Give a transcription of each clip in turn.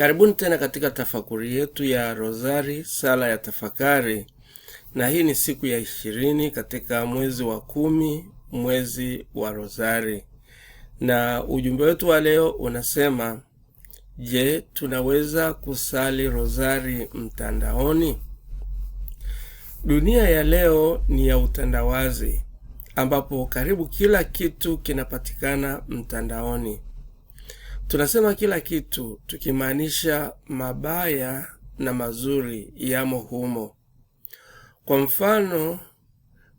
Karibuni tena katika tafakuri yetu ya Rozari, sala ya tafakari, na hii ni siku ya 20 katika mwezi wa 10, mwezi wa Rozari. Na ujumbe wetu wa leo unasema, je, tunaweza kusali Rozari mtandaoni? Dunia ya leo ni ya utandawazi, ambapo karibu kila kitu kinapatikana mtandaoni. Tunasema kila kitu tukimaanisha mabaya na mazuri yamo humo. Kwa mfano,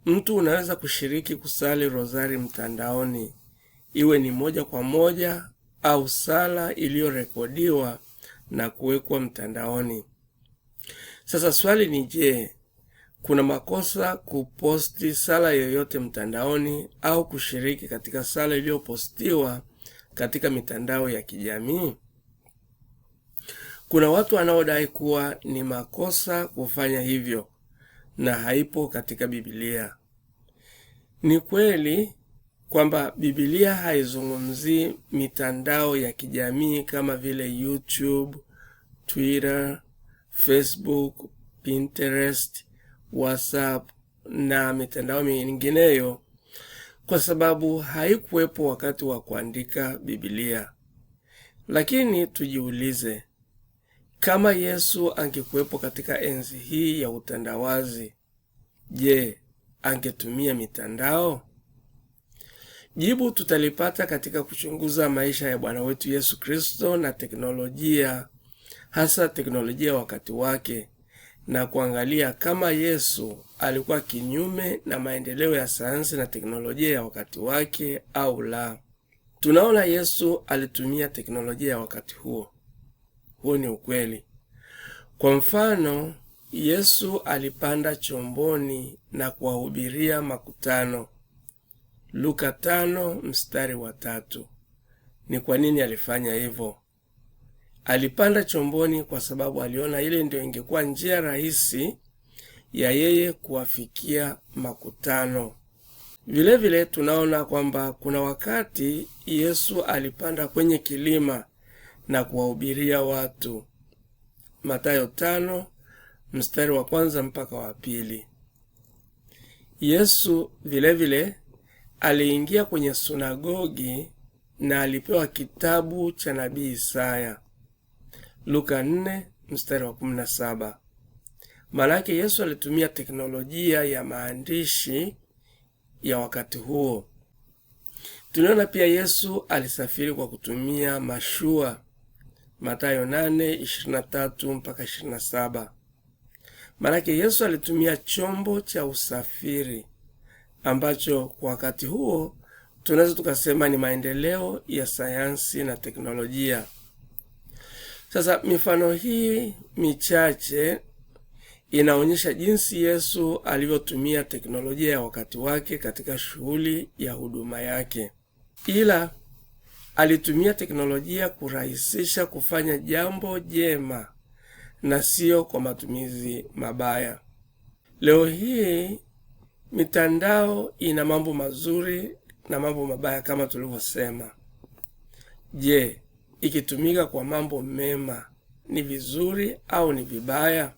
mtu unaweza kushiriki kusali Rozari mtandaoni, iwe ni moja kwa moja au sala iliyorekodiwa na kuwekwa mtandaoni. Sasa swali ni je, kuna makosa kuposti sala yoyote mtandaoni au kushiriki katika sala iliyopostiwa katika mitandao ya kijamii? Kuna watu wanaodai kuwa ni makosa kufanya hivyo na haipo katika Biblia. Ni kweli kwamba Biblia haizungumzii mitandao ya kijamii kama vile YouTube, Twitter, Facebook, Pinterest, WhatsApp na mitandao mingineyo, kwa sababu haikuwepo wakati wa kuandika Biblia. Lakini tujiulize, kama Yesu angekuwepo katika enzi hii ya utandawazi, je, angetumia mitandao? Jibu tutalipata katika kuchunguza maisha ya Bwana wetu Yesu Kristo na teknolojia, hasa teknolojia wakati wake, na kuangalia kama Yesu alikuwa kinyume na maendeleo ya sayansi na teknolojia ya wakati wake au la. Tunaona Yesu alitumia teknolojia ya wakati huo. Huo ni ukweli. Kwa mfano, Yesu alipanda chomboni na kuwahubiria makutano. Luka 5:3. Ni kwa nini alifanya hivyo? Alipanda chomboni kwa sababu aliona ile ndio ingekuwa njia rahisi ya yeye kuwafikia makutano. Vile vile tunaona kwamba kuna wakati Yesu alipanda kwenye kilima na kuwahubiria watu. Mathayo 5:1-2. Yesu vile vile aliingia kwenye sunagogi na alipewa kitabu cha nabii Isaya. Luka 4:17. Malaki Yesu alitumia teknolojia ya maandishi ya wakati huo. Tunaona pia Yesu alisafiri kwa kutumia mashua. Mathayo 8:23-27. Malaki Yesu alitumia chombo cha usafiri ambacho kwa wakati huo tunaweza tukasema ni maendeleo ya sayansi na teknolojia. Sasa mifano hii michache inaonyesha jinsi Yesu alivyotumia teknolojia ya wakati wake katika shughuli ya huduma yake. Ila alitumia teknolojia kurahisisha kufanya jambo jema na sio kwa matumizi mabaya. Leo hii mitandao ina mambo mazuri na mambo mabaya kama tulivyosema. Je, ikitumika kwa mambo mema ni vizuri au ni vibaya?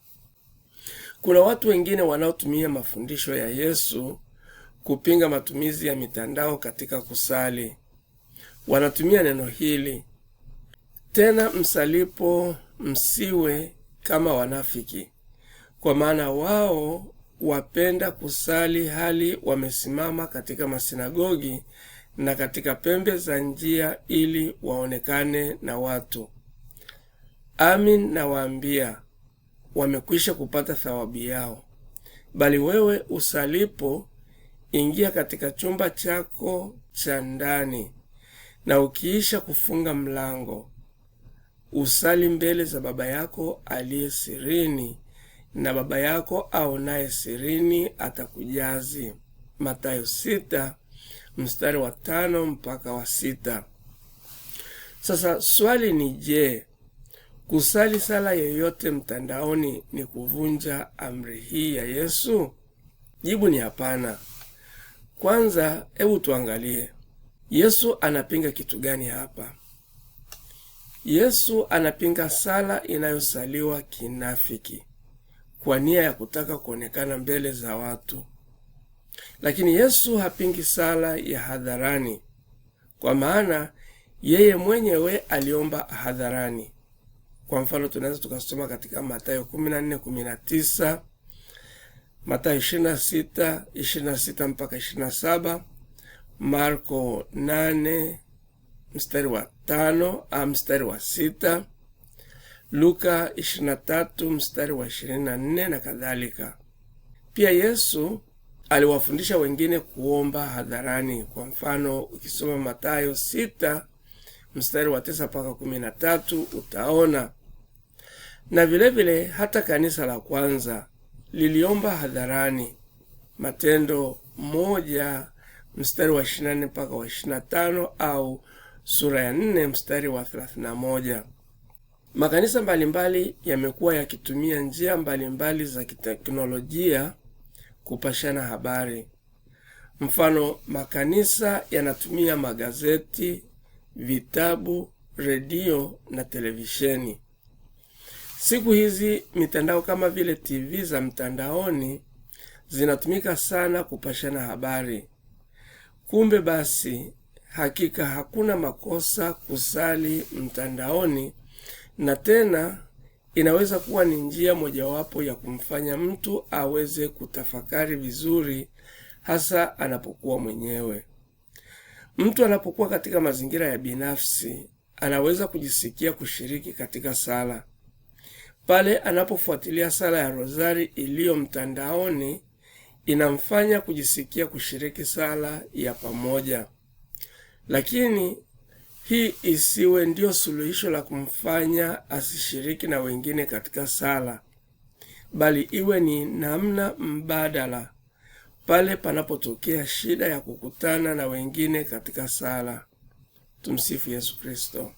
Kuna watu wengine wanaotumia mafundisho ya Yesu kupinga matumizi ya mitandao katika kusali. Wanatumia neno hili: tena msalipo msiwe kama wanafiki, kwa maana wao wapenda kusali hali wamesimama katika masinagogi na katika pembe za njia ili waonekane na watu. Amin nawaambia, wamekwisha kupata thawabu yao. Bali wewe usalipo, ingia katika chumba chako cha ndani, na ukiisha kufunga mlango, usali mbele za Baba yako aliye sirini, na Baba yako aonaye sirini atakujazi. Mathayo 6:5-6. Sasa swali ni je, kusali sala yoyote mtandaoni ni kuvunja amri hii ya Yesu? Jibu ni hapana. Kwanza, hebu tuangalie Yesu anapinga kitu gani hapa. Yesu anapinga sala inayosaliwa kinafiki kwa nia ya kutaka kuonekana mbele za watu. Lakini Yesu hapingi sala ya hadharani, kwa maana yeye mwenyewe aliomba hadharani. Kwa mfano tunaweza tukasoma katika Mathayo 14:19, Mathayo 26:26 mpaka 27, Marko 8:5-6, Luka 23:24 na kadhalika. Pia Yesu aliwafundisha wengine kuomba hadharani. Kwa mfano ukisoma Mathayo 6:9-13 utaona. Na vile hata kanisa la kwanza liliomba hadharani. Matendo 1:24-25 au sura ya 4:31. Makanisa mbalimbali yamekuwa yakitumia njia mbalimbali za kiteknolojia kupashana habari. Mfano, makanisa yanatumia magazeti, vitabu, redio na televisheni. Siku hizi mitandao kama vile TV za mtandaoni zinatumika sana kupashana habari. Kumbe basi, hakika hakuna makosa kusali mtandaoni, na tena inaweza kuwa ni njia mojawapo ya kumfanya mtu aweze kutafakari vizuri, hasa anapokuwa mwenyewe. Mtu anapokuwa katika mazingira ya binafsi, anaweza kujisikia kushiriki katika sala. Pale anapofuatilia sala ya rozari iliyo mtandaoni, inamfanya kujisikia kushiriki sala ya pamoja. Lakini hii isiwe ndio suluhisho la kumfanya asishiriki na wengine katika sala, bali iwe ni namna mbadala pale panapotokea shida ya kukutana na wengine katika sala. Tumsifu Yesu Kristo.